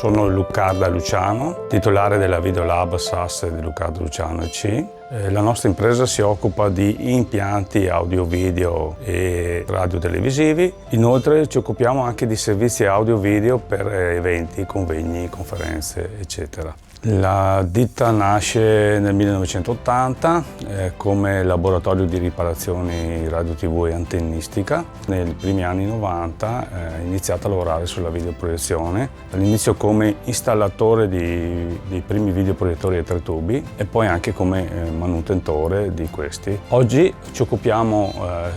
Sono Luccarda Luciano, titolare della Videolab SAS di Luccarda Luciano EC. La nostra impresa si occupa di impianti audio-video e radio-televisivi. Inoltre ci occupiamo anche di servizi audio-video per eventi, convegni, conferenze, eccetera. La ditta nasce nel 1980 come laboratorio di riparazioni radio TV e antennistica. Nei primi anni 90 ho iniziato a lavorare sulla videoproiezione, all'inizio come installatore dei primi videoproiettori a 3 tubi e poi anche come manutentore di questi. Oggi ci occupiamo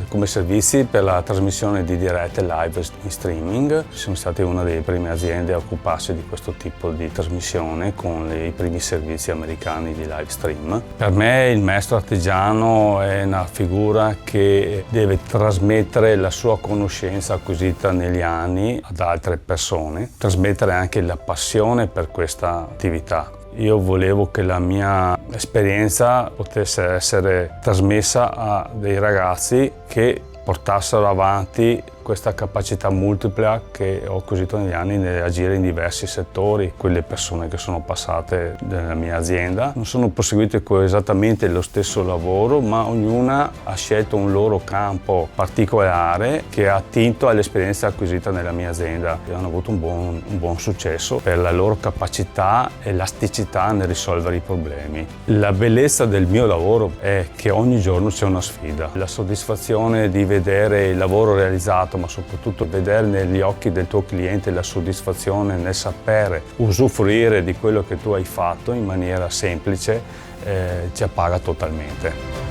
come servizi per la trasmissione di dirette live in streaming. Siamo stati una delle prime aziende a occuparsi di questo tipo di trasmissione con i primi servizi americani di live stream. Per me il maestro artigiano è una figura che deve trasmettere la sua conoscenza acquisita negli anni ad altre persone, trasmettere anche la passione per questa attività. Io volevo che la mia esperienza potesse essere trasmessa a dei ragazzi che portassero avanti questa capacità multipla che ho acquisito negli anni nell'agire in diversi settori. Quelle persone che sono passate nella mia azienda non sono proseguite con esattamente lo stesso lavoro, ma ognuna ha scelto un loro campo particolare che ha attinto all'esperienza acquisita nella mia azienda e hanno avuto un buon successo per la loro capacità e elasticità nel risolvere i problemi. La bellezza del mio lavoro è che ogni giorno c'è una sfida. La soddisfazione di vedere il lavoro realizzato, ma soprattutto vedere negli occhi del tuo cliente la soddisfazione nel sapere usufruire di quello che tu hai fatto in maniera semplice ci appaga totalmente.